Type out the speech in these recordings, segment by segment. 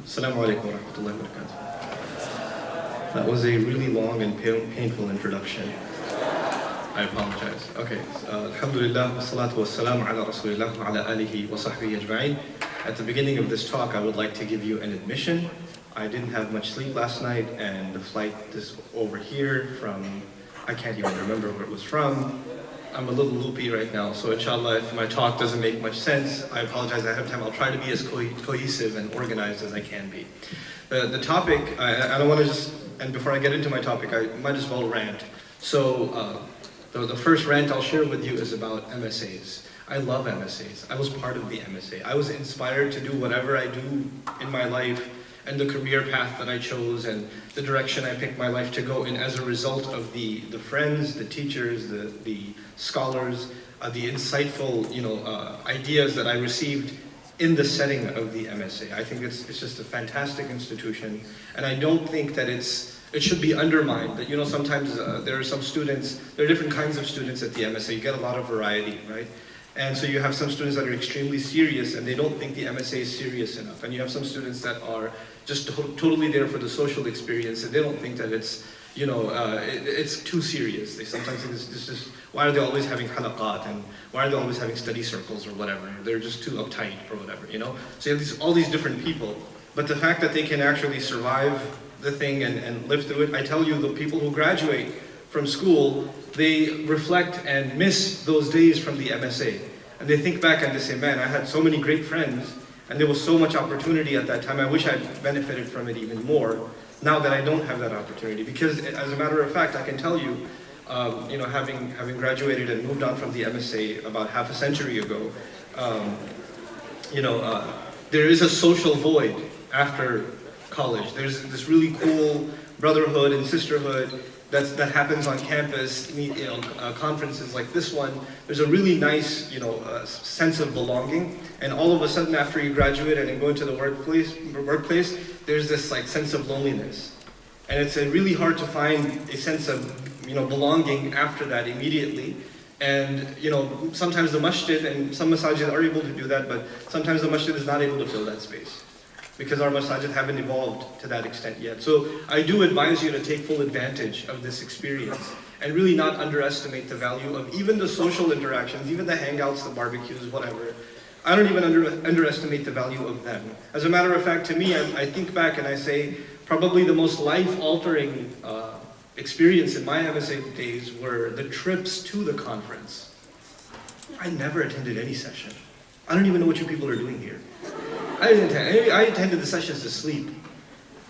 Assalamu alaikum wa rahmatullahi wa barakatuh. That was a really long and painful introduction. I apologize. Okay. Alhamdulillah, wassalatu wassalamu ala rasulillah wa ala alihi wa sahbihi ajma'in. At the beginning of this talk, I would like to give you an admission. I didn't have much sleep last night, and the flight is over here from, I can't even remember where it was from. I'm a little loopy right now, so inshallah, if my talk doesn't make much sense, I apologize ahead of time. I'll try to be as cohesive and organized as I can be. The topic, I don't want to just, and before I get into my topic, I might as well rant. So the first rant I'll share with you is about MSAs. I love MSAs. I was part of the MSA. I was inspired to do whatever I do in my life and the career path that I chose and the direction I picked my life to go in as a result of the friends, the teachers, the scholars, the insightful ideas that I received in the setting of the MSA. I think it's just a fantastic institution, and I don't think that it should be undermined. That sometimes there are some students, there are different kinds of students at the MSA. You get a lot of variety, right? And so you have some students that are extremely serious and they don't think the MSA is serious enough. And you have some students that are just totally there for the social experience and they don't think that it's, it's too serious. They sometimes think this is, why are they always having halaqat and why are they always having study circles or whatever? They're just too uptight or whatever, So you have all these different people. But the fact that they can actually survive the thing and live through it, I tell you, the people who graduate from school, they reflect and miss those days from the MSA. And they think back and they say, man, I had so many great friends and there was so much opportunity at that time. I wish I'd benefited from it even more now that I don't have that opportunity. Because as a matter of fact, I can tell you, having graduated and moved on from the MSA about half a century ago, there is a social void after college. There's this really cool brotherhood and sisterhood that happens on campus, conferences like this one. There's a really nice, sense of belonging. And all of a sudden, after you graduate and go into the workplace, there's this sense of loneliness. And it's really hard to find a sense of, belonging after that immediately. And, sometimes the masjid and some masajid are able to do that, but sometimes the masjid is not able to fill that space, because our masajid haven't evolved to that extent yet. So I do advise you to take full advantage of this experience and really not underestimate the value of even the social interactions, even the hangouts, the barbecues, whatever. I don't even underestimate the value of them. As a matter of fact, to me, I think back and I say probably the most life-altering experience in my MSA days were the trips to the conference. I never attended any session. I don't even know what you people are doing here. I attended the sessions to sleep,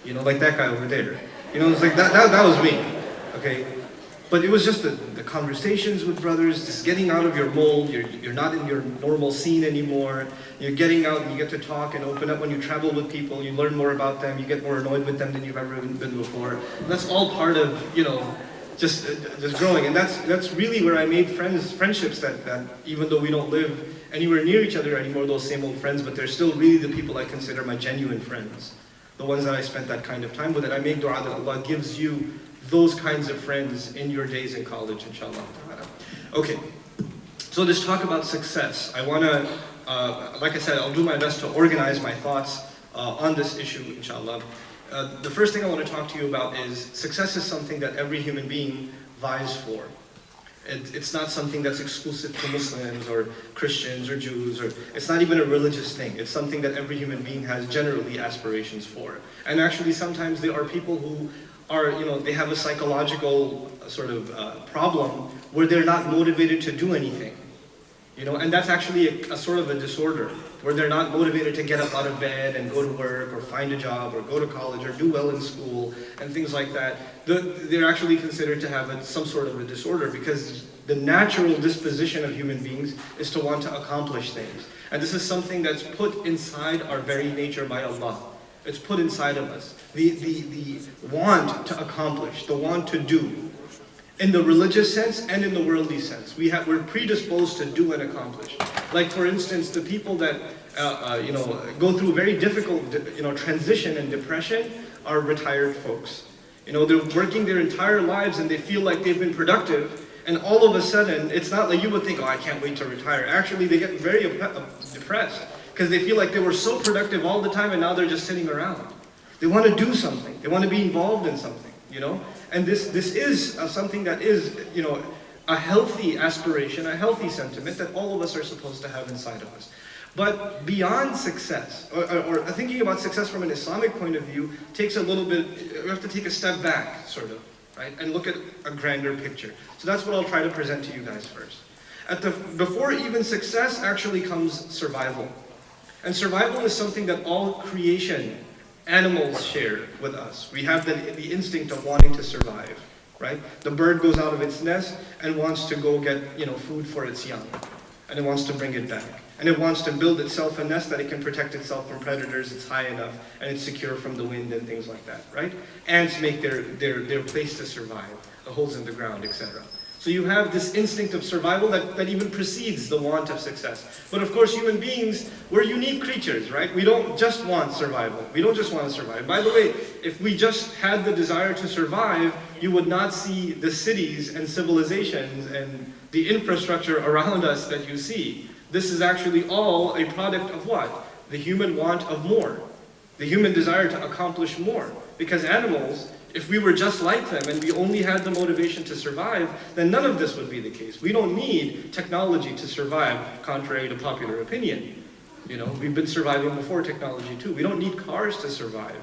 like that guy over there. It's like that was me, okay? But it was just the conversations with brothers, just getting out of your mold. You're not in your normal scene anymore. You're getting out and you get to talk and open up. When you travel with people, you learn more about them. You get more annoyed with them than you've ever been before. And that's all part of, just growing. And that's really where I made friendships that even though we don't live anywhere near each other anymore, those same old friends, but they're still really the people I consider my genuine friends. The ones that I spent that kind of time with. And I make dua that Allah gives you those kinds of friends in your days in college, inshallah. Okay, so let's talk about success. I want to, like I said, I'll do my best to organize my thoughts on this issue, inshallah. The first thing I want to talk to you about is success is something that every human being vies for. It's not something that's exclusive to Muslims or Christians or Jews, or it's not even a religious thing. It's something that every human being has generally aspirations for. And actually sometimes there are people who are, they have a psychological sort of problem where they're not motivated to do anything. And that's actually a sort of a disorder, where they're not motivated to get up out of bed and go to work or find a job or go to college or do well in school and things like that. They're actually considered to have some sort of a disorder, because the natural disposition of human beings is to want to accomplish things. And this is something that's put inside our very nature by Allah. It's put inside of us. The want to accomplish, the want to do. In the religious sense and in the worldly sense. We're predisposed to do and accomplish. Like for instance, the people that go through very difficult transition and depression are retired folks. They're working their entire lives and they feel like they've been productive, and all of a sudden, it's not like you would think, oh, I can't wait to retire. Actually, they get very depressed because they feel like they were so productive all the time and now they're just sitting around. They want to do something. They want to be involved in something, you know? And this is something that is, you know, a healthy aspiration, a healthy sentiment that all of us are supposed to have inside of us. But beyond success, or thinking about success from an Islamic point of view, takes a little bit, we have to take a step back, sort of, right? And look at a grander picture. So that's what I'll try to present to you guys first. Before even success actually comes survival. And survival is something that all creation, animals share with us. We have the instinct of wanting to survive, right? The bird goes out of its nest and wants to go get, you know, food for its young. And it wants to bring it back. And it wants to build itself a nest that it can protect itself from predators, it's high enough, and it's secure from the wind and things like that, right? Ants make their place to survive, the holes in the ground, etc. So you have this instinct of survival that even precedes the want of success. But of course, human beings, we're unique creatures, right? We don't just want survival. We don't just want to survive. By the way, if we just had the desire to survive, you would not see the cities and civilizations and the infrastructure around us that you see. This is actually all a product of what? The human want of more. The human desire to accomplish more. Because animals, if we were just like them and we only had the motivation to survive, then none of this would be the case. We don't need technology to survive, contrary to popular opinion. You know, we've been surviving before technology too. We don't need cars to survive.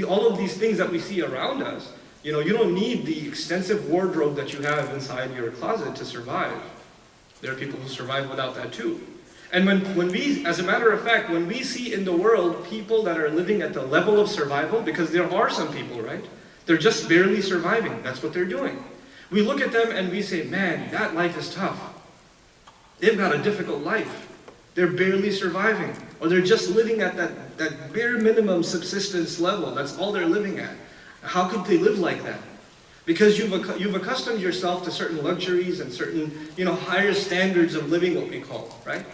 All of these things that we see around us, you know, you don't need the extensive wardrobe that you have inside your closet to survive. There are people who survive without that too. And when we, as a matter of fact, when we see in the world people that are living at the level of survival, because there are some people, right? They're just barely surviving. That's what they're doing. We look at them and we say, man, that life is tough. They've got a difficult life. They're barely surviving. Or they're just living at that bare minimum subsistence level. That's all they're living at. How could they live like that? Because you've accustomed yourself to certain luxuries and certain, you know, higher standards of living, what we call, right?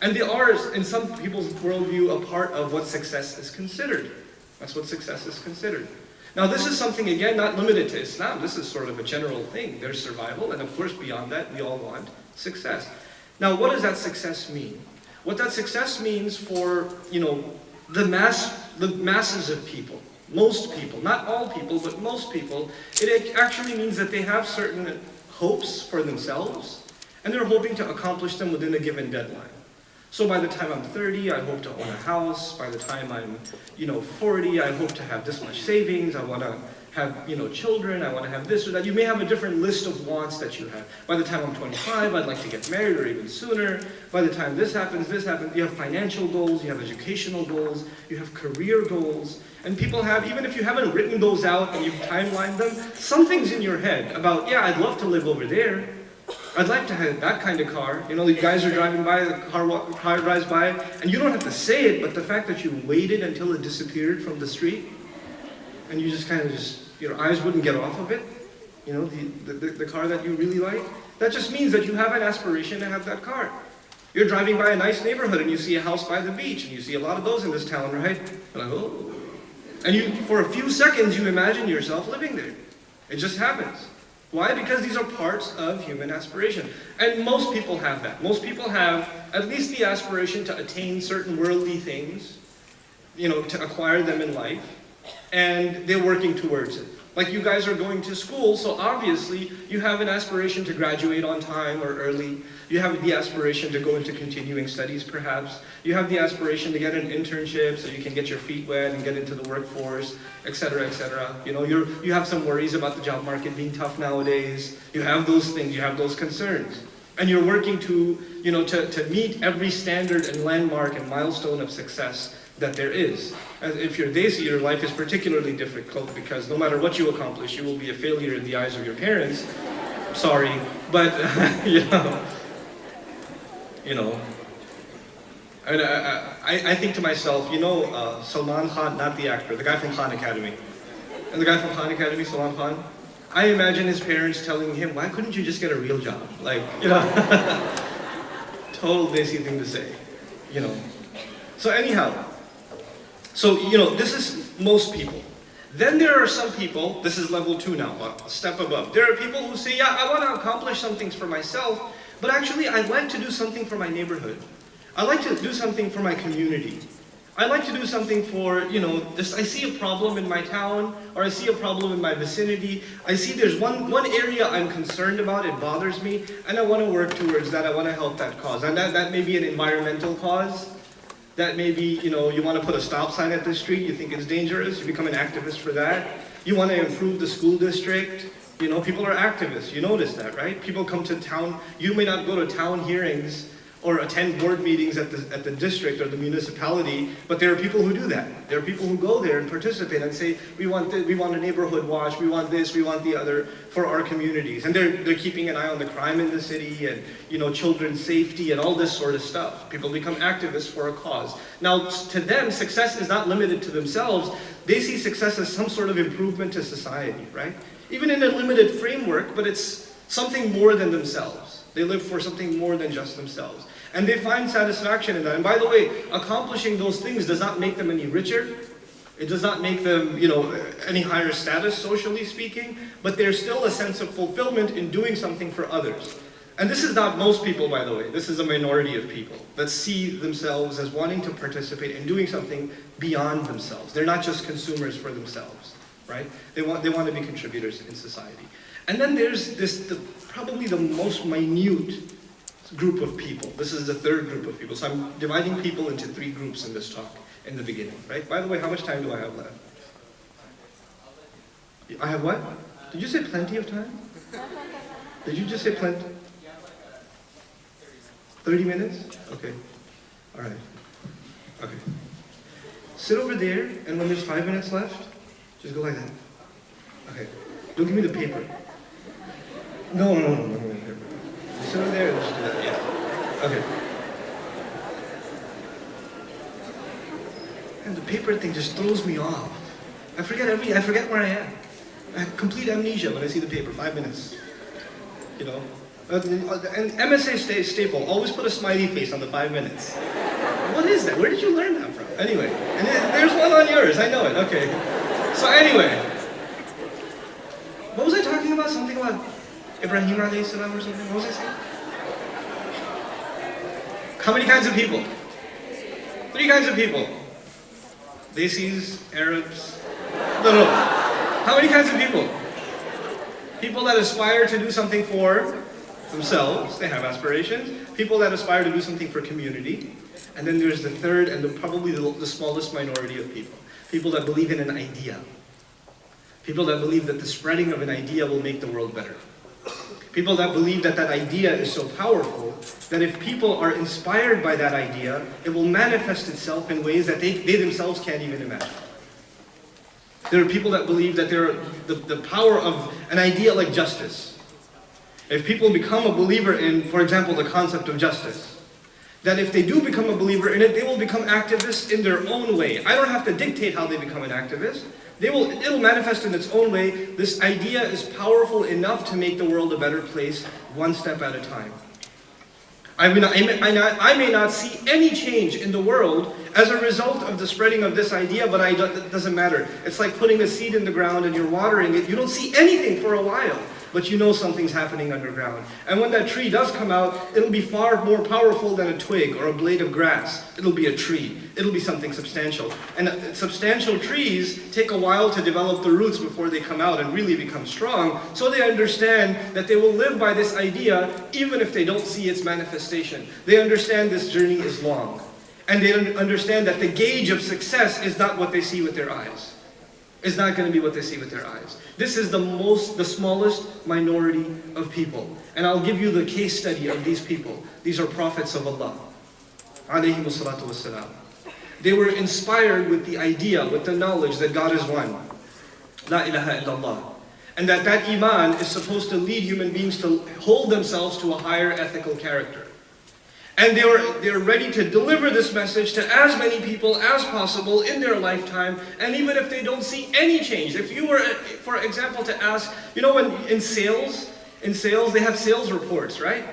And they are, in some people's worldview, a part of what success is considered. That's what success is considered. Now this is something, again, not limited to Islam. This is sort of a general thing. There's survival, and of course beyond that, we all want success. Now what does that success mean? What that success means for, you know, the masses of people, most people, not all people, but most people, it actually means that they have certain hopes for themselves, and they're hoping to accomplish them within a given deadline. So by the time I'm 30, I hope to own a house. By the time I'm, you know, 40, I hope to have this much savings. I want to have, you know, children. I want to have this or that. You may have a different list of wants that you have. By the time I'm 25, I'd like to get married or even sooner. By the time this happens. You have financial goals, you have educational goals, you have career goals. And people have, even if you haven't written those out and you've timelined them, something's in your head about, yeah, I'd love to live over there. I'd like to have that kind of car. You know, the guys are driving by, the car drives by, and you don't have to say it, but the fact that you waited until it disappeared from the street, and you just kind of your eyes wouldn't get off of it, you know, the car that you really like, that just means that you have an aspiration to have that car. You're driving by a nice neighborhood and you see a house by the beach, and you see a lot of those in this town, right? You're like, oh. And you, for a few seconds, you imagine yourself living there. It just happens. Why? Because these are parts of human aspiration. And most people have that. Most people have at least the aspiration to attain certain worldly things, you know, to acquire them in life, and they're working towards it. Like you guys are going to school, so obviously you have an aspiration to graduate on time or early. You have the aspiration to go into continuing studies perhaps. You have the aspiration to get an internship so you can get your feet wet and get into the workforce, etc., etc. You know, you have some worries about the job market being tough nowadays. You have those things, you have those concerns. And you're working to, you know, to meet every standard and landmark and milestone of success that there is. And if you're Desi, your life is particularly difficult because no matter what you accomplish, you will be a failure in the eyes of your parents. Sorry, but you know. And I think to myself, you know, Salman Khan, not the actor, the guy from Khan Academy. And the guy from Khan Academy, Salman Khan, I imagine his parents telling him, why couldn't you just get a real job? Like, you know, total Desi thing to say, you know. So anyhow, so, you know, this is most people. Then there are some people, this is level 2 now, a step above. There are people who say, yeah, I want to accomplish some things for myself, but actually I'd like to do something for my neighborhood. I like to do something for my community. I like to do something for, I see a problem in my town, or I see a problem in my vicinity. I see there's one area I'm concerned about, it bothers me, and I want to work towards that. I want to help that cause. And that may be an environmental cause. That may be, you want to put a stop sign at the street, you think it's dangerous, you become an activist for that. You want to improve the school district. People are activists, you notice that, right? People come to town, you may not go to town hearings or attend board meetings at the district or the municipality, but there are people who do that. There are people who go there and participate and say, we want a neighborhood watch, we want this, we want the other for our communities. And they're keeping an eye on the crime in the city and, children's safety and all this sort of stuff. People become activists for a cause. Now, to them, success is not limited to themselves. They see success as some sort of improvement to society, right? Even in a limited framework, but it's something more than themselves. They live for something more than just themselves. And they find satisfaction in that. And by the way, accomplishing those things does not make them any richer. It does not make them, any higher status, socially speaking. But there's still a sense of fulfillment in doing something for others. And this is not most people, by the way. This is a minority of people that see themselves as wanting to participate in doing something beyond themselves. They're not just consumers for themselves, right? They want to be contributors in society. And then there's probably the most minute group of people. This is the third group of people. So I'm dividing people into three groups in this talk in the beginning, right? By the way, how much time do I have left? I have what? Did you say plenty of time? Did you just say plenty? 30 minutes? Okay. All right. Okay. Sit over there, and when there's 5 minutes left, just go like that. Okay. Don't give me the paper. No. Sit over there, let's do that, yeah. Okay. And the paper thing just throws me off. I forget where I am. I have complete amnesia when I see the paper, 5 minutes. And MSA staple, always put a smiley face on the 5 minutes. What is that? Where did you learn that from? Anyway, and there's one on yours, I know it, okay. So anyway, what was I talking about? Something about Ibrahim alayhi salam or something? What was I saying? How many kinds of people? 3 kinds of people. Desis, Arabs. No. How many kinds of people? People that aspire to do something for themselves, they have aspirations. People that aspire to do something for community. And then there's the third and probably the smallest minority of people. People that believe in an idea. People that believe that the spreading of an idea will make the world better. People that believe that idea is so powerful that if people are inspired by that idea, it will manifest itself in ways that they themselves can't even imagine. There are people that believe that the power of an idea like justice. If people become a believer in, for example, the concept of justice, that if they do become a believer in it, they will become activists in their own way. I don't have to dictate how they become an activist. It'll manifest in its own way. This idea is powerful enough to make the world a better place, one step at a time. I may not see any change in the world as a result of the spreading of this idea, but it doesn't matter. It's like putting a seed in the ground and you're watering it. You don't see anything for a while, but you know something's happening underground. And when that tree does come out, it'll be far more powerful than a twig or a blade of grass. It'll be a tree. It'll be something substantial. And substantial trees take a while to develop the roots before they come out and really become strong, so they understand that they will live by this idea even if they don't see its manifestation. They understand this journey is long. And they understand that the gauge of success is not what they see with their eyes. It's not going to be what they see with their eyes. This is the smallest minority of people. And I'll give you the case study of these people. These are prophets of Allah. Alayhimu salatu wassalam. They were inspired with the idea, with the knowledge that God is one. La ilaha illallah. And that iman is supposed to lead human beings to hold themselves to a higher ethical character. And they're ready to deliver this message to as many people as possible in their lifetime, and even if they don't see any change. If you were, for example, to ask, when in sales they have sales reports, right?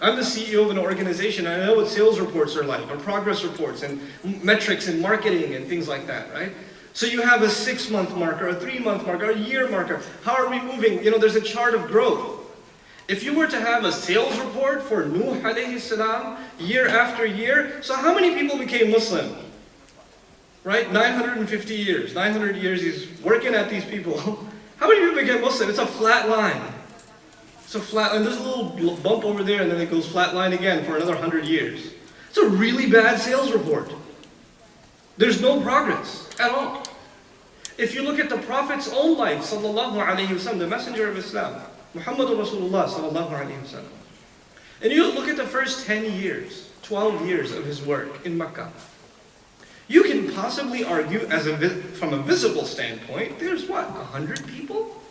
I'm the CEO of an organization, and I know what sales reports are like, or progress reports, and metrics and marketing and things like that, right? So you have a 6-month marker, a 3-month marker, a year marker. How are we moving? There's a chart of growth. If you were to have a sales report for Nuh alayhi salam, year after year, so how many people became Muslim? Right? 950 years. 900 years he's working at these people. How many people became Muslim? It's a flat line. It's a flat, and there's a little bump over there, and then it goes flat line again for another 100 years. It's a really bad sales report. There's no progress at all. If you look at the Prophet's own life, sallallahu alayhi wasallam, the messenger of Islam, Muhammadur Rasulullah sallallahu alayhi wasallam, and you look at the first 10 years, 12 years of his work in Makkah, you can possibly argue, from a visible standpoint, there's what, 100 people?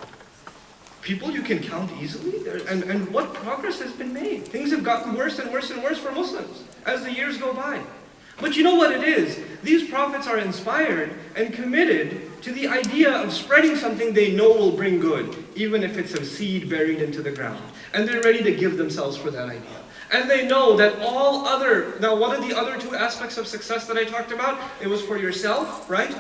People you can count easily? And what progress has been made? Things have gotten worse and worse and worse for Muslims as the years go by. But you know what it is? These prophets are inspired and committed to the idea of spreading something they know will bring good, even if it's a seed buried into the ground. And they're ready to give themselves for that idea. And they know that now what are the other two aspects of success that I talked about? It was for yourself, right? It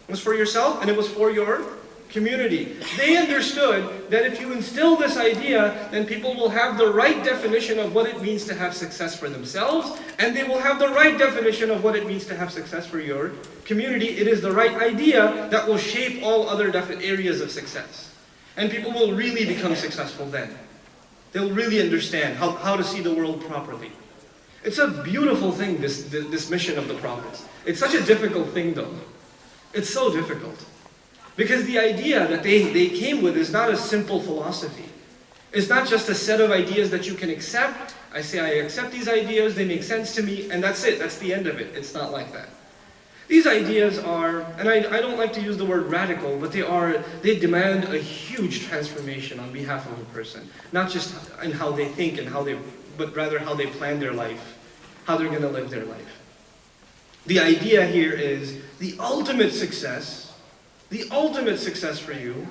was for yourself, and it was for your community. They understood that if you instill this idea, then people will have the right definition of what it means to have success for themselves, and they will have the right definition of what it means to have success for your community. It is the right idea that will shape all other areas of success. And people will really become successful then. They'll really understand how to see the world properly. It's a beautiful thing, this mission of the prophets. It's such a difficult thing though. It's so difficult. Because the idea that they came with is not a simple philosophy. It's not just a set of ideas that you can accept. I say, I accept these ideas, they make sense to me, and that's it. That's the end of it. It's not like that. These ideas are, and I don't like to use the word radical, but they demand a huge transformation on behalf of a person. Not just in how they think but rather how they plan their life, how they're going to live their life. The idea here is the ultimate success for you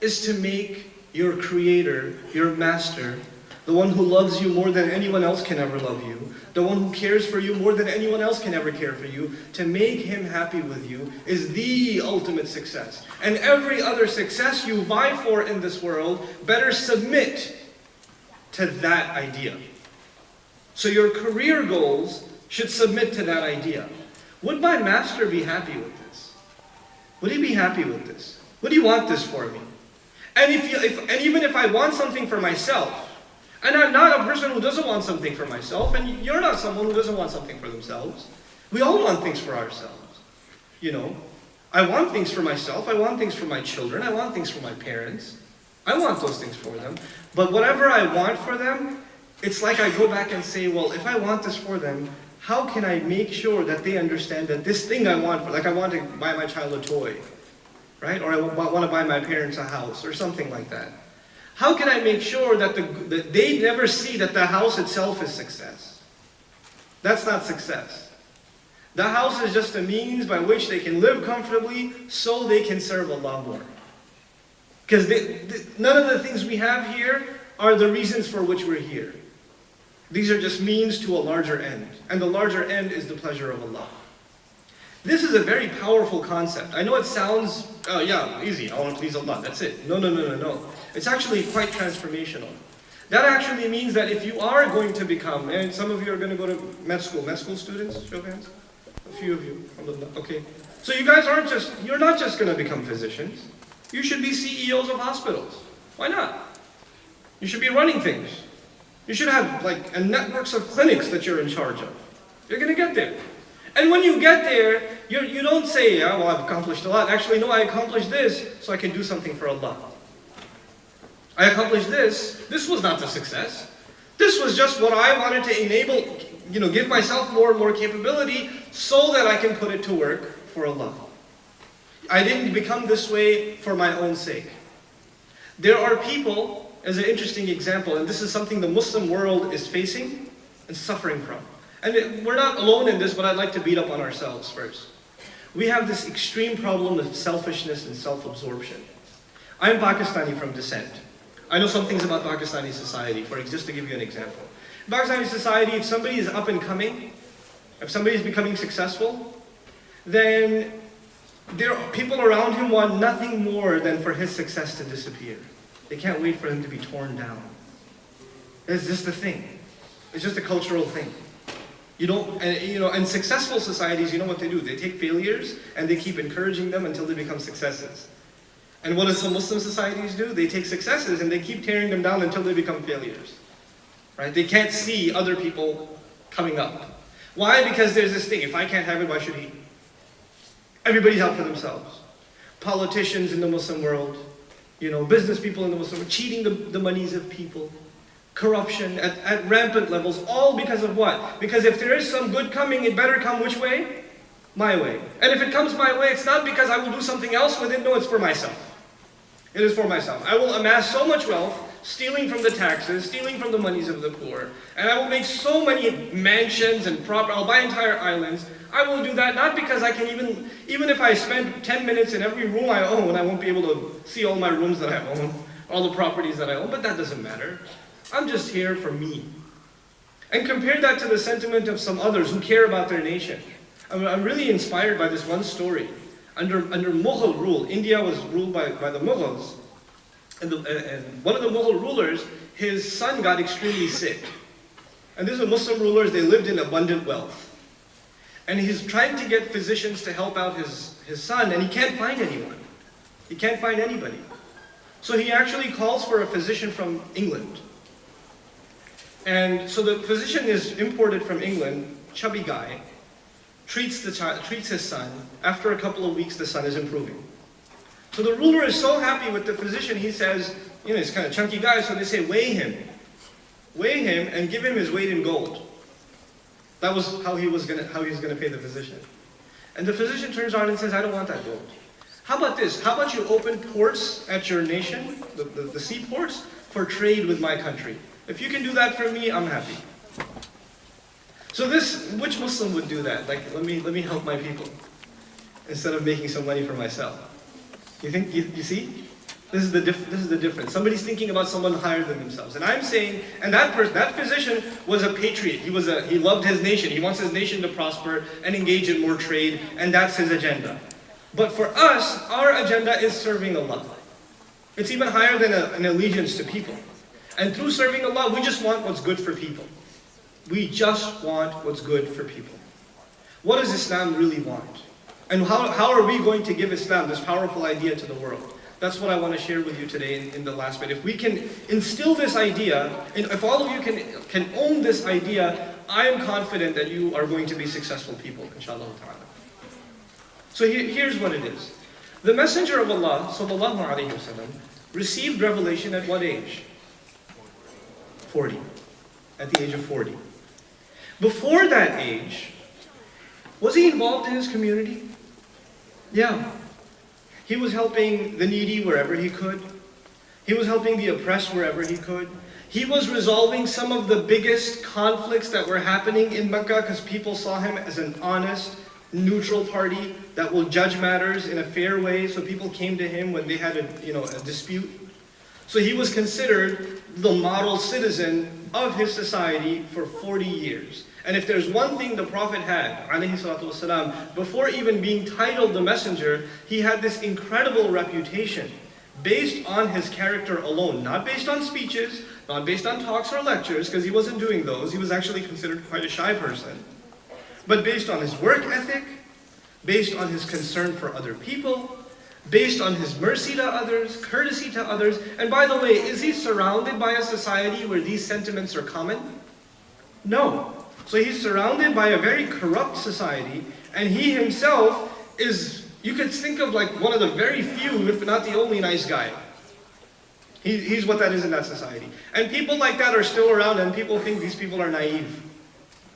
is to make your creator, your master, the one who loves you more than anyone else can ever love you, the one who cares for you more than anyone else can ever care for you, to make him happy with you is the ultimate success. And every other success you vie for in this world better submit to that idea. So your career goals should submit to that idea. Would my master be happy with this? Would he be happy with this? Would he want this for me? And even if I want something for myself, and I'm not a person who doesn't want something for myself, and you're not someone who doesn't want something for themselves. We all want things for ourselves. You know, I want things for myself, I want things for my children, I want things for my parents. I want those things for them. But whatever I want for them, it's like I go back and say, well, if I want this for them, how can I make sure that they understand that this thing I want, like I want to buy my child a toy, right? Or I want to buy my parents a house, or something like that. How can I make sure that they never see that the house itself is success? That's not success. The house is just a means by which they can live comfortably so they can serve Allah more. Because none of the things we have here are the reasons for which we're here. These are just means to a larger end. And the larger end is the pleasure of Allah. This is a very powerful concept. I know it sounds, easy, I want to please Allah, that's it. No. It's actually quite transformational. That actually means that if you are going to become, and some of you are going to go to med school students, show of hands? A few of you, okay. So you guys you're not just going to become physicians. You should be CEOs of hospitals. Why not? You should be running things. You should have networks of clinics that you're in charge of. You're going to get there. And when you get there, you don't say, yeah, well, I've accomplished a lot. Actually, no, I accomplished this so I can do something for Allah. I accomplished this. This was not the success. This was just what I wanted to enable, give myself more and more capability so that I can put it to work for Allah. I didn't become this way for my own sake. There are people, as an interesting example, and this is something the Muslim world is facing and suffering from. And we're not alone in this, but I'd like to beat up on ourselves first. We have this extreme problem of selfishness and self-absorption. I'm Pakistani from descent. I know some things about Pakistani society, just to give you an example. In Pakistani society, if somebody is up and coming, if somebody is becoming successful, then people around him want nothing more than for his success to disappear. They can't wait for him to be torn down. It's just a thing. It's just a cultural thing. You don't, and, and successful societies, you know what they do? They take failures and they keep encouraging them until they become successes. And what do some Muslim societies do? They take successes and they keep tearing them down until they become failures. Right? They can't see other people coming up. Why? Because there's this thing, if I can't have it, why should he? Everybody's out for themselves. Politicians in the Muslim world, business people in the Muslim world, cheating the monies of people. Corruption at rampant levels, all because of what? Because if there is some good coming, it better come which way? My way. And if it comes my way, it's not because I will do something else with it, no, it's for myself. It is for myself. I will amass so much wealth, stealing from the taxes, stealing from the monies of the poor, and I will make so many mansions and I'll buy entire islands. I will do that not because I can even if I spend 10 minutes in every room I own, I won't be able to see all my rooms that I own, all the properties that I own, but that doesn't matter. I'm just here for me. And compare that to the sentiment of some others who care about their nation. I'm really inspired by this one story. Under Mughal rule, India was ruled by the Mughals. And one of the Mughal rulers, his son got extremely sick. And these are Muslim rulers, they lived in abundant wealth. And he's trying to get physicians to help out his son, and he can't find anyone. He can't find anybody. So he actually calls for a physician from England. And so the physician is imported from England, chubby guy, treats his son. After a couple of weeks, the son is improving. So the ruler is so happy with the physician, he says, he's kind of chunky guy, so they say, weigh him and give him his weight in gold. That was how he was gonna pay the physician. And the physician turns around and says, I don't want that gold. How about this? How about you open ports at your nation, the seaports, for trade with my country? If you can do that for me, I'm happy. So which Muslim would do that? Like, let me help my people, instead of making some money for myself. You think, you see? This is the difference. Somebody's thinking about someone higher than themselves. And I'm saying, and that physician was a patriot. He loved his nation. He wants his nation to prosper and engage in more trade, and that's his agenda. But for us, our agenda is serving Allah. It's even higher than an allegiance to people. And through serving Allah, we just want what's good for people. We just want what's good for people. What does Islam really want? And how are we going to give Islam, this powerful idea, to the world? That's what I want to share with you today in the last bit. If we can instill this idea, and if all of you can own this idea, I am confident that you are going to be successful people, inshallah ta'ala. So here's what it is. The Messenger of Allah, sallallahu alayhi wasallam, received revelation at what age? 40. At the age of 40. Before that age, was he involved in his community? Yeah. He was helping the needy wherever he could. He was helping the oppressed wherever he could. He was resolving some of the biggest conflicts that were happening in Mecca because people saw him as an honest, neutral party that will judge matters in a fair way. So people came to him when they had a dispute. So he was considered the model citizen of his society for 40 years. And if there's one thing the Prophet had, alayhi salatu wasalam, before even being titled the messenger, he had this incredible reputation based on his character alone, not based on speeches, not based on talks or lectures, because he wasn't doing those. He was actually considered quite a shy person. But based on his work ethic, based on his concern for other people, based on his mercy to others, courtesy to others. And by the way, is he surrounded by a society where these sentiments are common? No. So he's surrounded by a very corrupt society, and he himself is, you could think of like one of the very few, if not the only nice guy. He's what that is in that society. And people like that are still around, and people think these people are naive.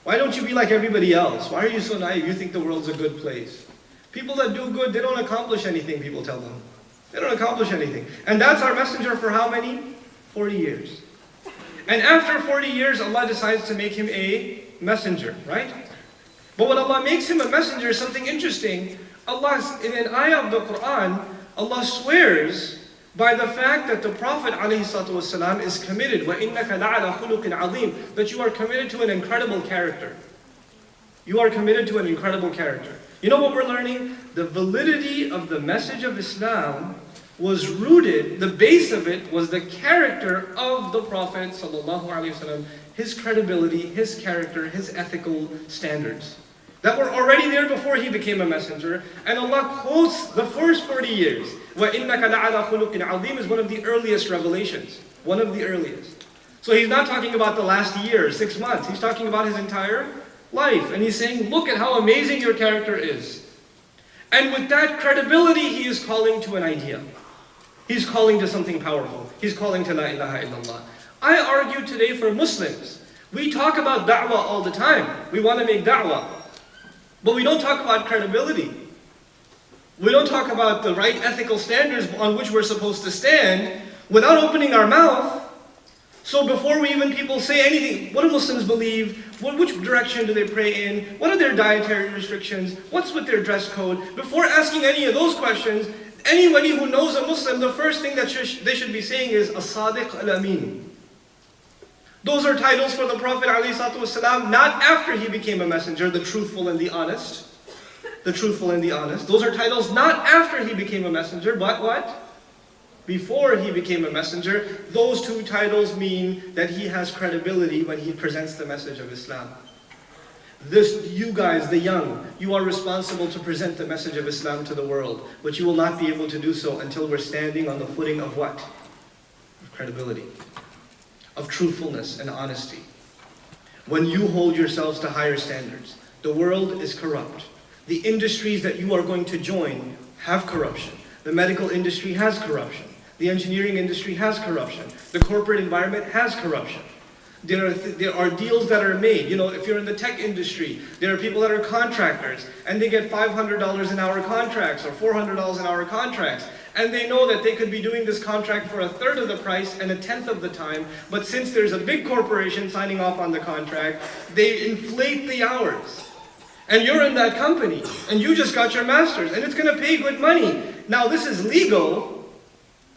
Why don't you be like everybody else? Why are you so naive? You think the world's a good place. People that do good, they don't accomplish anything, people tell them. They don't accomplish anything. And that's our messenger for how many? 40 years. And after 40 years, Allah decides to make him a messenger, right? But when Allah makes him a messenger, something interesting. In an ayah of the Quran, Allah swears by the fact that the Prophet ﷺ is committed, وَإِنَّكَ لَعَلَى خُلُقٍ عَظِيمٍ, that you are committed to an incredible character. You are committed to an incredible character. You know what we're learning? The validity of the message of Islam was rooted, the base of it was the character of the Prophet ﷺ, his credibility, his character, his ethical standards that were already there before he became a messenger. And Allah quotes the first 40 years. وَإِنَّكَ لَعَلَى خُلُقٍ عَظِيمٍ is one of the earliest revelations. One of the earliest. So he's not talking about the last year, 6 months. He's talking about his entire life. And he's saying, look at how amazing your character is. And with that credibility, he is calling to an idea. He's calling to something powerful. He's calling to La ilaha illallah. I argue today for Muslims. We talk about da'wah all the time. We want to make da'wah. But we don't talk about credibility. We don't talk about the right ethical standards on which we're supposed to stand without opening our mouth. So before we even people say anything, what do Muslims believe? Which direction do they pray in? What are their dietary restrictions? What's with their dress code? Before asking any of those questions, anybody who knows a Muslim, the first thing that they should be saying is As-Sadiq Al-Amin. Those are titles for the Prophet ﷺ, not after he became a messenger, the truthful and the honest. The truthful and the honest. Those are titles not after he became a messenger, but what? Before he became a messenger. Those two titles mean that he has credibility when he presents the message of Islam. You guys, the young, you are responsible to present the message of Islam to the world, but you will not be able to do so until we're standing on the footing of what? Of credibility. Of truthfulness and honesty. When you hold yourselves to higher standards, the world is corrupt. The industries that you are going to join have corruption. The medical industry has corruption. The engineering industry has corruption. The corporate environment has corruption. There are deals that are made. You know, if you're in the tech industry, there are people that are contractors, and they get $500 an hour contracts or $400 an hour contracts. And they know that they could be doing this contract for 1/3 of the price and 1/10 of the time, but since there's a big corporation signing off on the contract, they inflate the hours. And you're in that company, and you just got your master's, and it's going to pay good money. Now this is legal,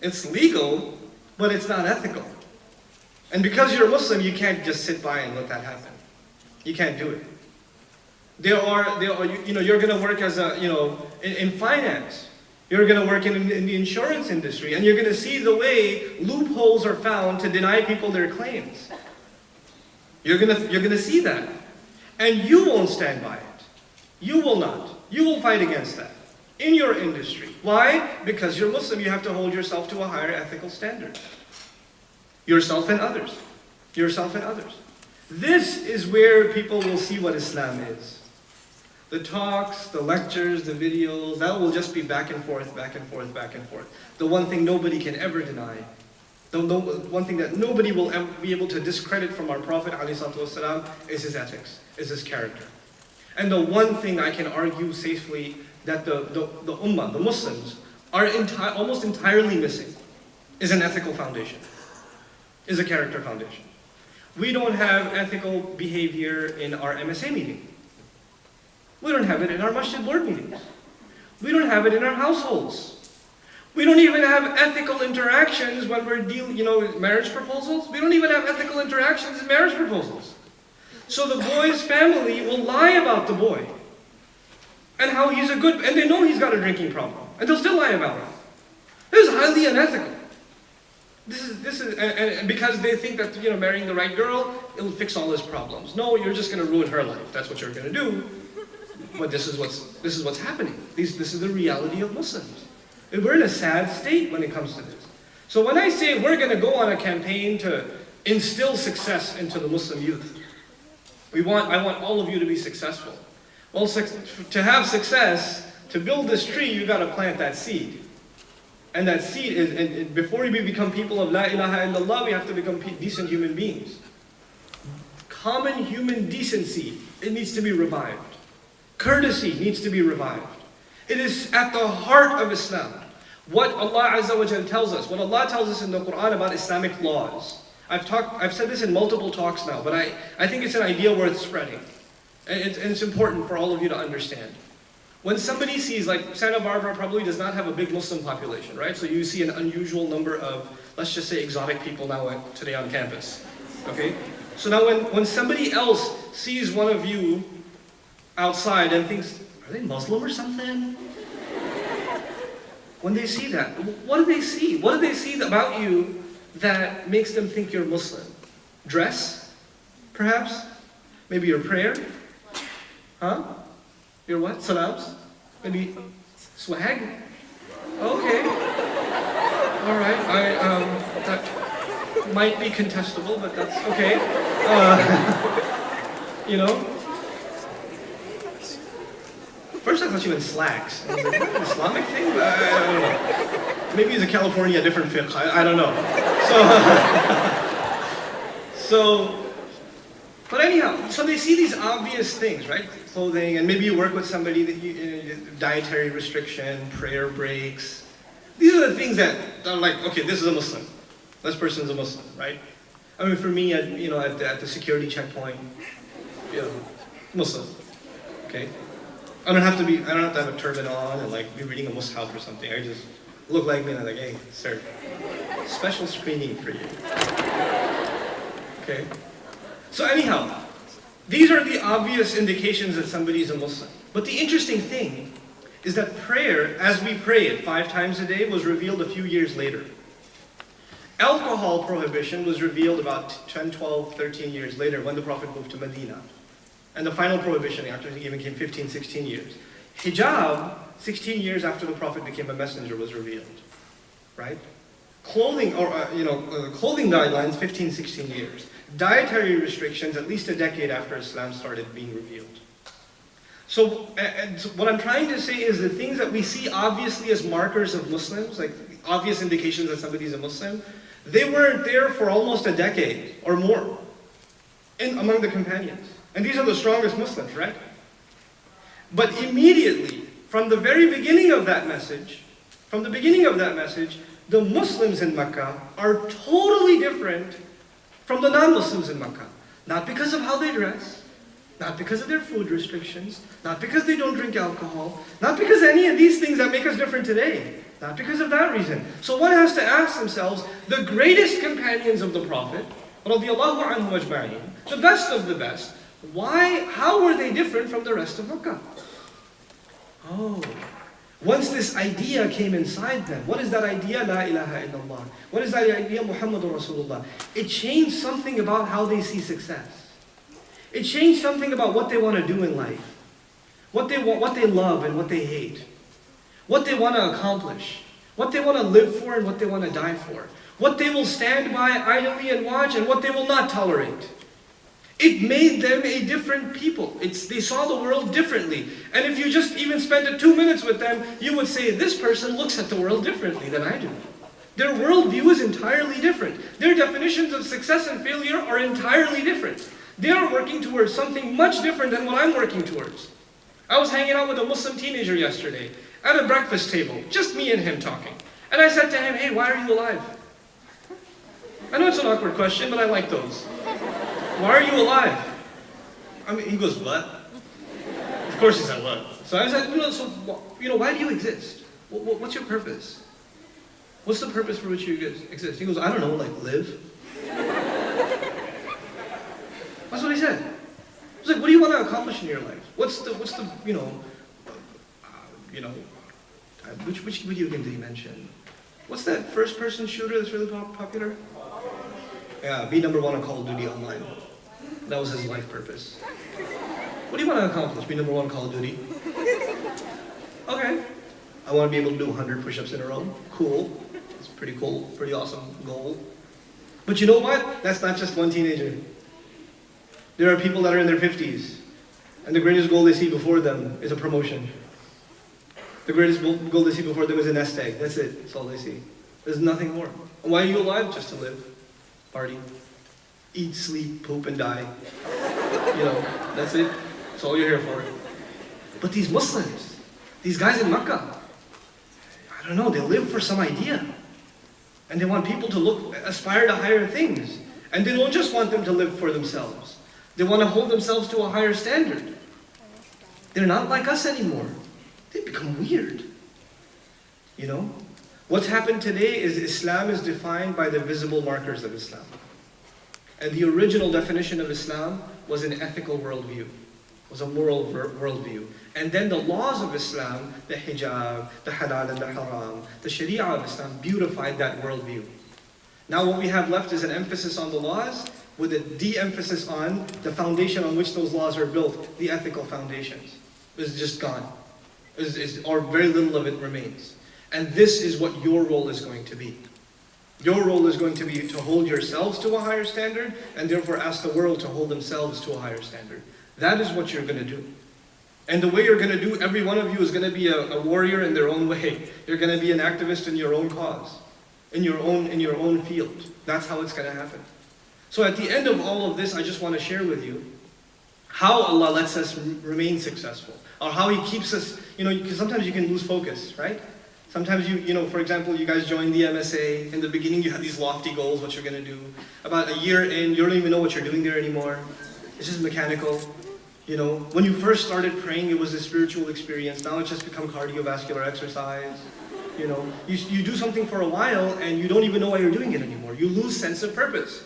it's legal, but it's not ethical. And because you're a Muslim, you can't just sit by and let that happen. You can't do it. There are you're going to work as in finance. You're going to work in the insurance industry, and you're going to see the way loopholes are found to deny people their claims. You're going to see that. And you won't stand by it. You will not. You will fight against that in your industry. Why? Because you're Muslim, you have to hold yourself to a higher ethical standard. Yourself and others. Yourself and others. This is where people will see what Islam is. The talks, the lectures, the videos, that will just be back and forth, back and forth, back and forth. The one thing nobody can ever deny, the one thing that nobody will ever be able to discredit from our Prophet ﷺ is his ethics, is his character. And the one thing I can argue safely that the ummah, the Muslims, are almost entirely missing is an ethical foundation, is a character foundation. We don't have ethical behavior in our MSA meeting. We don't have it in our masjid board meetings. We don't have it in our households. We don't even have ethical interactions when we're dealing, marriage proposals. We don't even have ethical interactions in marriage proposals. So the boy's family will lie about the boy and how he's and they know he's got a drinking problem, and they'll still lie about it. This is highly unethical. This is and because they think that marrying the right girl, it'll fix all his problems. No, you're just going to ruin her life. That's what you're going to do. But this is what's happening. This is the reality of Muslims. We're in a sad state when it comes to this. So when I say we're going to go on a campaign to instill success into the Muslim youth, I want all of you to be successful. Well, to have success, to build this tree, you got to plant that seed. And that seed is, and before we become people of La ilaha illallah, we have to become decent human beings. Common human decency, it needs to be revived. Courtesy needs to be revived. It is at the heart of Islam. What Allah Azza wa Jal tells us, what Allah tells us in the Quran about Islamic laws. I've said this in multiple talks now, but I think it's an idea worth spreading. And it's important for all of you to understand. When somebody sees, like Santa Barbara probably does not have a big Muslim population, right? So you see an unusual number of, let's just say, exotic people today on campus. Okay? So now when somebody else sees one of you outside and thinks, are they Muslim or something? when they see that, what do they see? What do they see about you that makes them think you're Muslim? Dress, perhaps? Maybe your prayer? Huh? Your what? Salams? Maybe swag? Okay. All right. That might be contestable, but that's okay. You know? First I thought you meant slacks. I was like, an Islamic thing? I don't know. Maybe it's a California different fiqh. I don't know. But anyhow, so they see these obvious things, right? Clothing, and maybe you work with somebody that dietary restriction, prayer breaks. These are the things that are like, okay, this is a Muslim. This person's a Muslim, right? I mean, for me, at the security checkpoint, Muslim, okay? I don't have to have a turban on and like be reading a mushaf or something. I just look like me and I'm like, hey, sir, special screening for you. Okay? So anyhow, these are the obvious indications that somebody's a Muslim. But the interesting thing is that prayer, as we pray it 5 times a day, was revealed a few years later. Alcohol prohibition was revealed about 10, 12, 13 years later when the Prophet moved to Medina. And the final prohibition actually even came 15, 16 years. Hijab, 16 years after the Prophet became a messenger, was revealed. Right? Clothing guidelines, 15, 16 years. Dietary restrictions, at least a decade after Islam started being revealed. So what I'm trying to say is the things that we see obviously as markers of Muslims, like obvious indications that somebody's a Muslim, they weren't there for almost a decade or more among the companions. And these are the strongest Muslims, right? But immediately, from the very beginning of that message, the Muslims in Mecca are totally different from the non-Muslims in Mecca. Not because of how they dress, not because of their food restrictions, not because they don't drink alcohol, not because of any of these things that make us different today. Not because of that reason. So one has to ask themselves, the greatest companions of the Prophet, radiallahu anhu ajma'in, the best of the best, how were they different from the rest of Mecca? Oh, once this idea came inside them, what is that idea? La ilaha illallah. What is that idea? Muhammadur Rasulullah. It changed something about how they see success. It changed something about what they want to do in life. What they love and what they hate. What they want to accomplish. What they want to live for and what they want to die for. What they will stand by idly and watch and what they will not tolerate. It made them a different people. They saw the world differently. And if you just even spent 2 minutes with them, you would say, this person looks at the world differently than I do. Their worldview is entirely different. Their definitions of success and failure are entirely different. They are working towards something much different than what I'm working towards. I was hanging out with a Muslim teenager yesterday at a breakfast table, just me and him talking. And I said to him, hey, why are you alive? I know it's an awkward question, but I like those. Why are you alive? I mean, he goes, what? Of course he said, what? So I said, why do you exist? What's your purpose? What's the purpose for which you exist? He goes, I don't know, like live? That's what he said. I was like, what do you want to accomplish in your life? What's the which video game did he mention? What's that first-person shooter that's really popular? Yeah, be number 1 on Call of Duty Online. That was his life purpose. What do you want to accomplish? Be number 1 on Call of Duty? Okay. I want to be able to do 100 push-ups in a row. Cool. It's pretty cool. Pretty awesome goal. But you know what? That's not just one teenager. There are people that are in their 50s, and the greatest goal they see before them is a promotion. The greatest goal they see before them is a nest egg. That's it. That's all they see. There's nothing more. And why are you alive? Just to live. Party. Eat, sleep, poop, and die. That's it. That's all you're here for. But these Muslims, these guys in Mecca, I don't know, they live for some idea. And they want people to aspire to higher things. And they don't just want them to live for themselves. They want to hold themselves to a higher standard. They're not like us anymore. They become weird. What's happened today is Islam is defined by the visible markers of Islam. And the original definition of Islam was an ethical worldview. was a moral worldview. And then the laws of Islam, the hijab, the halal and the haram, the sharia of Islam beautified that worldview. Now what we have left is an emphasis on the laws with a de-emphasis on the foundation on which those laws are built, the ethical foundations. It's just gone. Or very little of it remains. And this is what your role is going to be. Your role is going to be to hold yourselves to a higher standard and therefore ask the world to hold themselves to a higher standard. That is what you're going to do. And the way you're going to do, every one of you is going to be a warrior in their own way. You're going to be an activist in your own cause, in your own field. That's how it's going to happen. So at the end of all of this, I just want to share with you how Allah lets us remain successful, or how He keeps us, because sometimes you can lose focus, right? Sometimes for example, you guys join the MSA. In the beginning, you have these lofty goals, what you're going to do. About a year in, you don't even know what you're doing there anymore. It's just mechanical. When you first started praying, it was a spiritual experience. Now it's just become cardiovascular exercise. You do something for a while, and you don't even know why you're doing it anymore. You lose sense of purpose.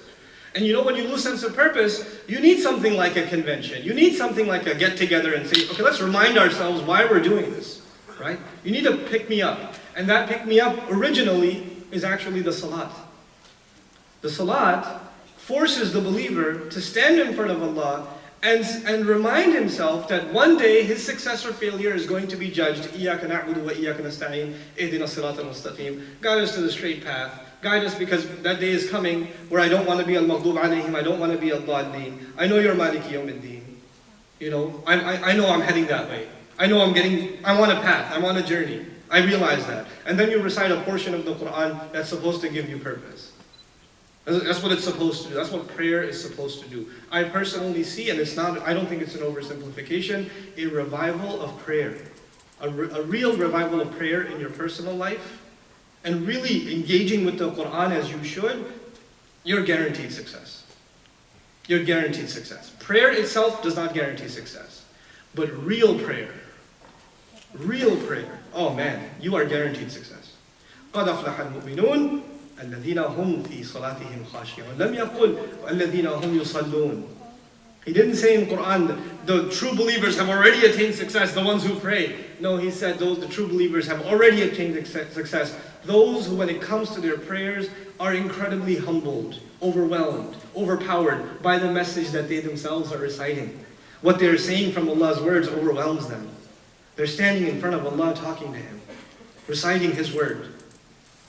And when you lose sense of purpose, you need something like a convention. You need something like a get-together and say, okay, let's remind ourselves why we're doing this. Right? You need to pick me up. And that pick me up originally is actually the salat. The salat forces the believer to stand in front of Allah and remind himself that one day his success or failure is going to be judged. إِيَّاكَ نَعْبُدُ وَإِيَّاكَ نَسْتَعِينُ اهْدِنَا الصِّرَاطَ الْمُسْتَقِيمَ. Guide us to the straight path. Guide us, because that day is coming where I don't want to be al-maghdub alayhim, I don't want to be al-dhalleen. I know you're Maliki Yawmiddin. I know I'm heading that way. I'm on a path, I'm on a journey. I realize that. And then you recite a portion of the Quran that's supposed to give you purpose. That's what it's supposed to do. That's what prayer is supposed to do. I personally see, and I don't think it's an oversimplification, a revival of prayer. A real revival of prayer in your personal life, and really engaging with the Quran as you should, you're guaranteed success. You're guaranteed success. Prayer itself does not guarantee success. But real prayer, oh man, you are guaranteed success. قَدْ أَفْلَحَ الْمُؤْمِنُونَ الَّذِينَ هُمْ فِي صَلَاتِهِمْ خَاشِعُونَ لَمْ يَقُلْ الَّذِينَ هُمْ يُصَلُّونَ. He didn't say in Quran, the true believers have already attained success, the ones who pray. No, he said the true believers have already attained success. Those who, when it comes to their prayers, are incredibly humbled, overwhelmed, overpowered by the message that they themselves are reciting. What they're saying from Allah's words overwhelms them. They're standing in front of Allah talking to Him, reciting His word.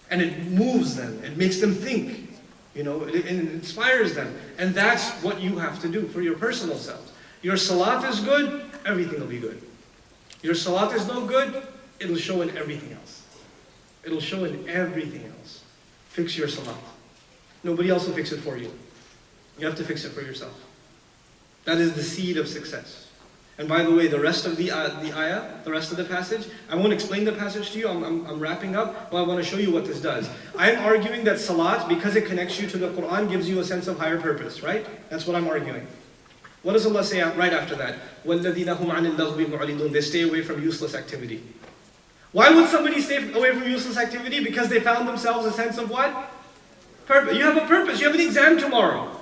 And it moves them, it makes them think, it inspires them. And that's what you have to do for your personal selves. Your salat is good, everything will be good. Your salat is no good, it'll show in everything else. It'll show in everything else. Fix your salat. Nobody else will fix it for you. You have to fix it for yourself. That is the seed of success. And by the way, the rest of the ayah, the rest of the passage, I won't explain the passage to you, I'm wrapping up, but I want to show you what this does. I'm arguing that salat, because it connects you to the Quran, gives you a sense of higher purpose, right? That's what I'm arguing. What does Allah say right after that? وَالَّذِينَ هُمْ عَنِ اللَّغْوِ مُعْرِضُونَ. They stay away from useless activity. Why would somebody stay away from useless activity? Because they found themselves a sense of what? Purpose. You have a purpose. You have an exam tomorrow.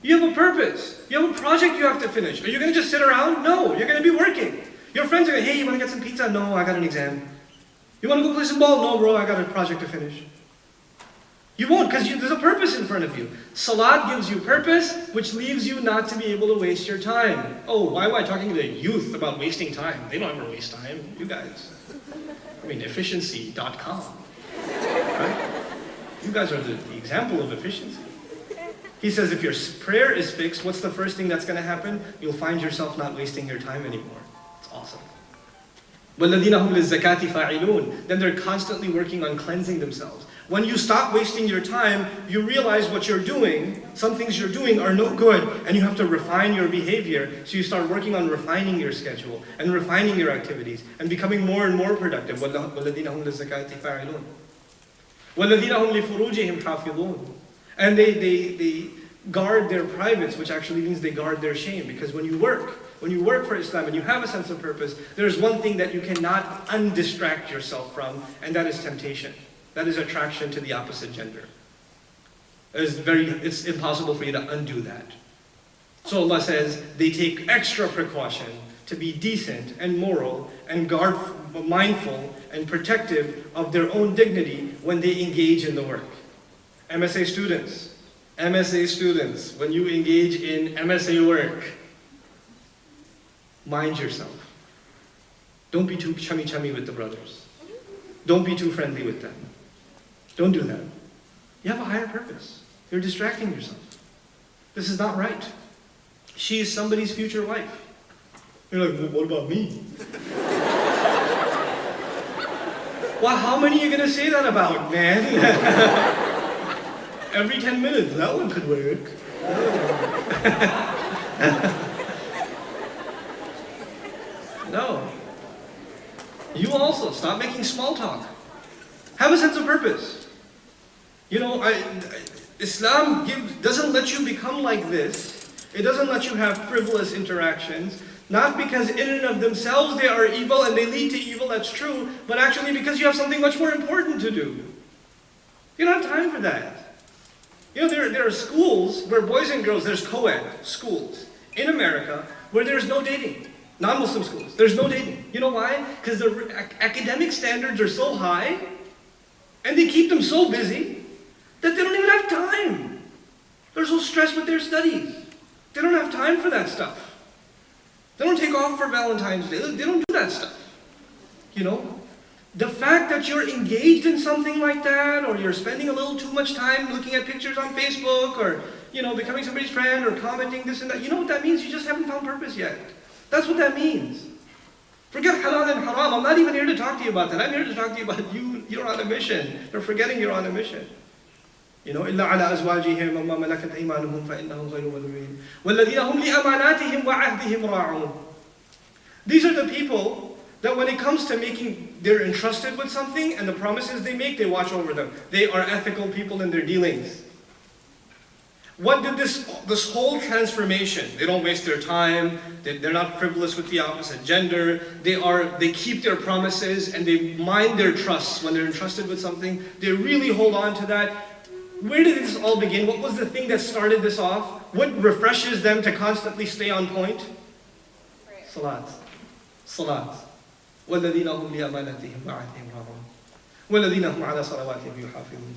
You have a purpose. You have a project you have to finish. Are you going to just sit around? No, you're going to be working. Your friends are going, hey, you want to get some pizza? No, I got an exam. You want to go play some ball? No, bro, I got a project to finish. You won't, because there's a purpose in front of you. Salat gives you purpose, which leaves you not to be able to waste your time. Oh, why am I talking to the youth about wasting time? They don't ever waste time. You guys. Efficiency.com. Right? You guys are the example of efficiency. He says if your prayer is fixed, what's the first thing that's going to happen? You'll find yourself not wasting your time anymore. It's awesome. وَالَّذِينَ هُمْ لِلزَّكَاةِ فَاعِلُونَ. Then they're constantly working on cleansing themselves. When you stop wasting your time, you realize what you're doing, some things you're doing are no good, and you have to refine your behavior. So you start working on refining your schedule and refining your activities and becoming more and more productive. وَالَّذِينَ هُمْ لِلزَّكَاةِ فَاعِلُونَ وَالَّذِينَ هُمْ لِفُرُوجِهِمْ حَافِظُونَ. And they guard their privates, which actually means they guard their shame. Because when you work for Islam and you have a sense of purpose, there's one thing that you cannot undistract yourself from, and that is temptation. That is attraction to the opposite gender. It's impossible for you to undo that. So Allah says they take extra precaution to be decent and moral and mindful and protective of their own dignity when they engage in the work. MSA students, when you engage in MSA work, mind yourself. Don't be too chummy with the brothers. Don't be too friendly with them. Don't do that. You have a higher purpose. You're distracting yourself. This is not right. She is somebody's future wife. You're like, well, what about me? Well, how many are you going to say that about, man? Every 10 minutes, that one could work. No. You also, stop making small talk. Have a sense of purpose. You know, Islam doesn't let you become like this. It doesn't let you have frivolous interactions. Not because in and of themselves they are evil and they lead to evil, that's true, but actually because you have something much more important to do. You don't have time for that. You know, there are schools where boys and girls, there's co-ed schools in America where there's no dating. Non-Muslim schools, there's no dating. You know why? Because the academic standards are so high and they keep them so busy that they don't even have time. They're so stressed with their studies. They don't have time for that stuff. They don't take off for Valentine's Day. They don't do that stuff. You know? The fact that you're engaged in something like that, or you're spending a little too much time looking at pictures on Facebook, or, you know, becoming somebody's friend, or commenting this and that, you know what that means? You just haven't found purpose yet. That's what that means. Forget halal and haram. I'm not even here to talk to you about that. I'm here to talk to you about you're on a mission. You're forgetting you're on a mission. You know, إلا على أزواجهم وما ملكت أيمانهم فإنهم غير ملومين والذين هم لأماناتهم وعهدهم راعون. These are the people that when it comes to they're entrusted with something and the promises they make, they watch over them. They are ethical people in their dealings. What did this whole transformation? They don't waste their time. They're not frivolous with the opposite gender. They keep their promises and they mind their trusts when they're entrusted with something. They really hold on to that. Where did this all begin? What was the thing that started this off? What refreshes them to constantly stay on point? Salat. Salat. وَالَّذِينَ هُمْ لِأَمَانَاتِهِمْ وَعَهْدِهِمْ رَاعُونَ وَالَّذِينَ هُمْ عَلَى صَلَوَاتِهِمْ يُحَافِظُونَ.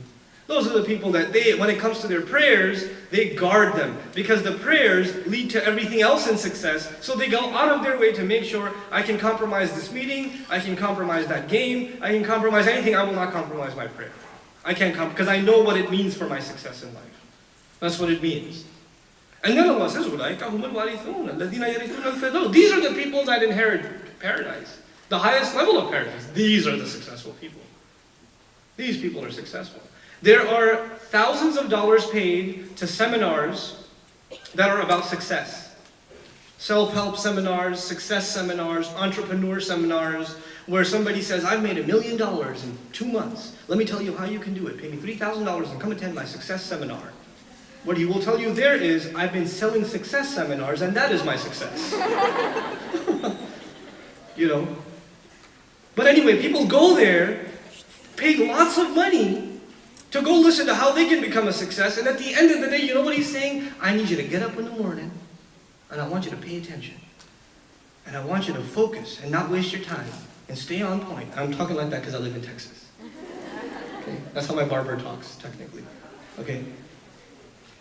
Those are the people that when it comes to their prayers, they guard them. Because the prayers lead to everything else in success. So they go out of their way to make sure I can compromise this meeting, I can compromise that game, I can compromise anything, I will not compromise my prayer. I can't because I know what it means for my success in life. That's what it means. And then Allah says, أُولَٰئِكَ هُمُ الْوَارِثُونَ الَّذِينَ يَرِثُونَ الْفِرْدَوْسَ. These are the people that inherit paradise. The highest level of paradise. These are the successful people. These people are successful. There are thousands of dollars paid to seminars that are about success. Self-help seminars, success seminars, entrepreneur seminars, where somebody says, I've made $1 million in 2 months. Let me tell you how you can do it. Pay me $3,000 and come attend my success seminar. What he will tell you there is, I've been selling success seminars and that is my success. You know? But anyway, people go there, pay lots of money to go listen to how they can become a success, and at the end of the day, you know what he's saying? I need you to get up in the morning, and I want you to pay attention. And I want you to focus and not waste your time, and stay on point. I'm talking like that because I live in Texas. Okay? That's how my barber talks, technically. Okay?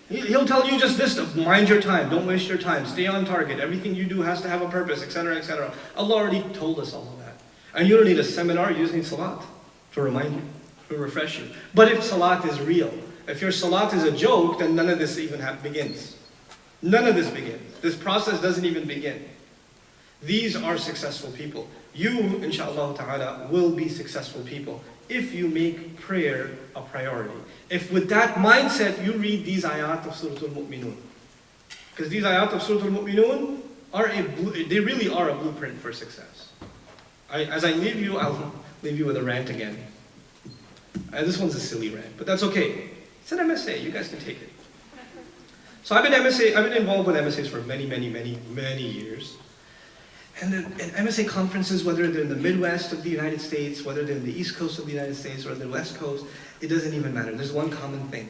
He'll tell you just this, mind your time, don't waste your time, stay on target, everything you do has to have a purpose, etc., etc. Allah already told us all of that. And you don't need a seminar, you just need salat to remind you, to refresh you. But if salat is real, if your salat is a joke, then none of this even begins. None of this begins. This process doesn't even begin. These are successful people. You, inshaAllah ta'ala, will be successful people if you make prayer a priority. If with that mindset you read these ayat of Surah Al-Mu'minun. Because these ayat of Surah Al-Mu'minun, they really are a blueprint for success. As I leave you, I'll leave you with a rant again. This one's a silly rant, but that's okay. It's an MSA, you guys can take it. So I've been involved with MSAs for many, many, many, many years. And MSA conferences, whether they're in the Midwest of the United States, whether they're in the East Coast of the United States, or the West Coast, it doesn't even matter. There's one common thing.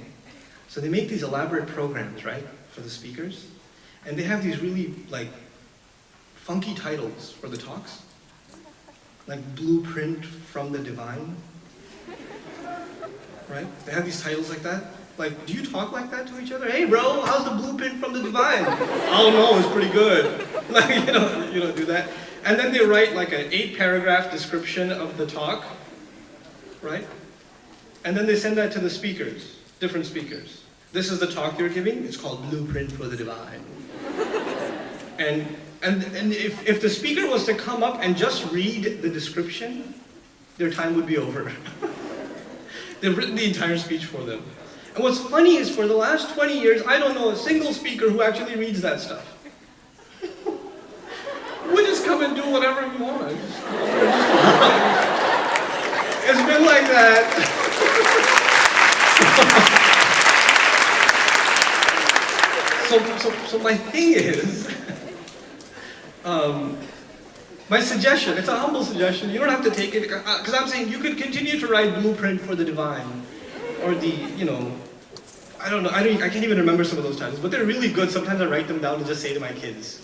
So they make these elaborate programs, right, for the speakers. And they have these really like funky titles for the talks. Like Blueprint from the Divine. Right? They have these titles like that. Like, do you talk like that to each other? Hey bro, how's the blueprint from the divine? Oh no, it's pretty good. Like, you don't do that. And then they write like an 8-paragraph description of the talk, right? And then they send that to the speakers, different speakers. This is the talk you're giving, it's called Blueprint for the Divine. And if the speaker was to come up and just read the description, their time would be over. They've written the entire speech for them. And what's funny is for the last 20 years, I don't know a single speaker who actually reads that stuff. We just come and do whatever we want. It's been like that. So my thing is, my suggestion, it's a humble suggestion, you don't have to take it, because I'm saying you could continue to write Blueprint for the Divine, or the, I don't know, I can't even remember some of those titles, but they're really good. Sometimes I write them down to just say to my kids,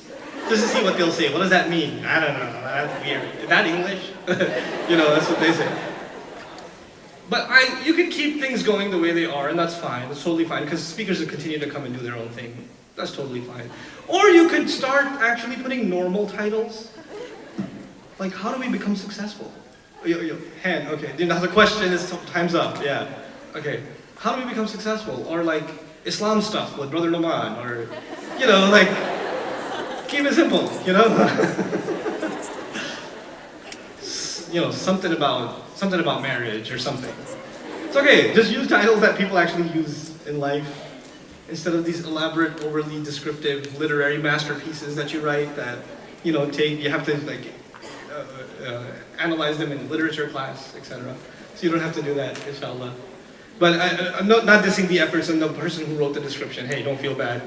just to see what they'll say. What does that mean? I don't know, that's weird. Is that English? That's what they say. But you can keep things going the way they are, and that's fine, it's totally fine, because speakers will continue to come and do their own thing. That's totally fine. Or you could start actually putting normal titles. Like, how do we become successful? Hand, okay. Now the question is, time's up, yeah. Okay, how do we become successful? Or like, Islam stuff with Brother Nacmaan, or, like, keep it simple, something about marriage or something. It's okay, just use titles that people actually use in life, instead of these elaborate, overly descriptive literary masterpieces that you write that, you have to, like, analyze them in literature class, etc. So you don't have to do that, inshallah. But I'm not dissing the efforts and the person who wrote the description. Hey, don't feel bad.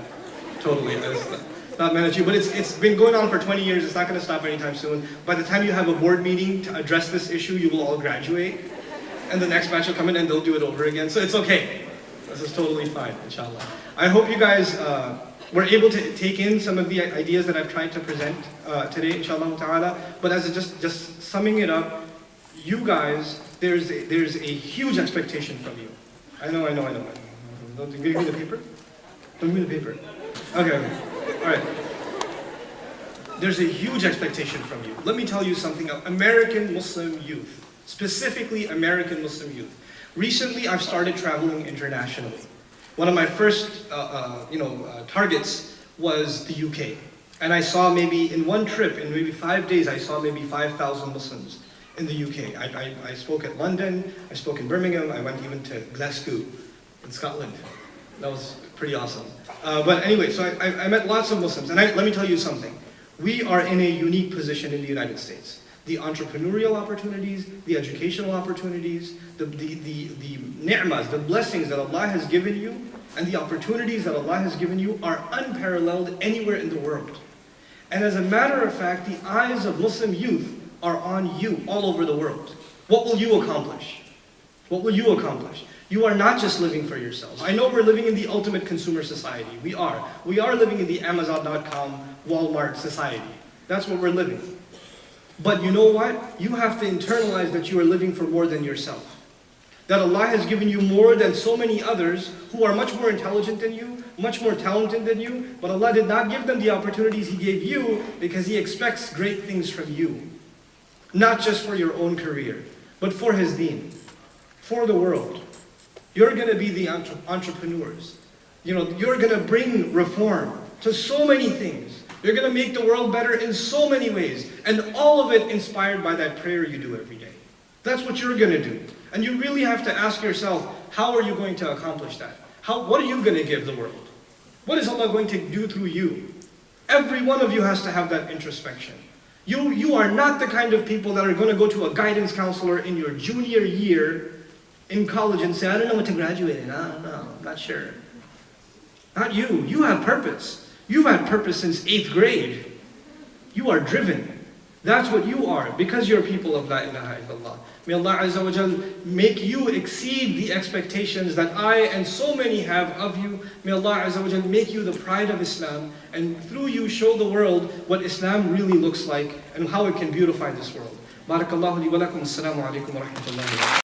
Totally. Not mad at you. But it's been going on for 20 years. It's not going to stop anytime soon. By the time you have a board meeting to address this issue, you will all graduate. And the next batch will come in and they'll do it over again. So it's okay. This is totally fine, inshallah. I hope you guys were able to take in some of the ideas that I've tried to present today, inshallah ta'ala. But as just summing it up, you guys, there's a huge expectation from you. I know. Don't give me the paper? Don't give me the paper. Okay. All right. There's a huge expectation from you. Let me tell you something. American Muslim youth, specifically American Muslim youth. Recently, I've started traveling internationally. One of my first, targets was the UK. And I saw maybe in one trip, in maybe 5 days, I saw maybe 5,000 Muslims in the UK. I spoke at London, I spoke in Birmingham, I went even to Glasgow in Scotland. That was pretty awesome. But anyway, so I met lots of Muslims. And let me tell you something. We are in a unique position in the United States. The entrepreneurial opportunities, the educational opportunities, the ni'mas, the blessings that Allah has given you, and the opportunities that Allah has given you are unparalleled anywhere in the world. And as a matter of fact, the eyes of Muslim youth are on you all over the world. What will you accomplish? What will you accomplish? You are not just living for yourselves. I know we're living in the ultimate consumer society. We are. We are living in the Amazon.com, Walmart society. That's what we're living. But you know what? You have to internalize that you are living for more than yourself. That Allah has given you more than so many others who are much more intelligent than you, much more talented than you, but Allah did not give them the opportunities He gave you because He expects great things from you. Not just for your own career, but for His deen, for the world. You're going to be the entrepreneurs. You're going to bring reform to so many things. You're going to make the world better in so many ways. And all of it inspired by that prayer you do every day. That's what you're going to do. And you really have to ask yourself, how are you going to accomplish that? What are you going to give the world? What is Allah going to do through you? Every one of you has to have that introspection. You are not the kind of people that are going to go to a guidance counselor in your junior year in college and say, I don't know what to graduate in. I don't know. I'm not sure. Not you. You have purpose. You've had purpose since 8th grade. You are driven. That's what you are, because you're people of La ilaha illallah. May Allah Azza wa Jal make you exceed the expectations that I and so many have of you. May Allah Azza wa Jal make you the pride of Islam, and through you show the world what Islam really looks like and how it can beautify this world. Barakallahu li wa lakum. Assalamu alaikum wa rahmatullahi wa barakatuh.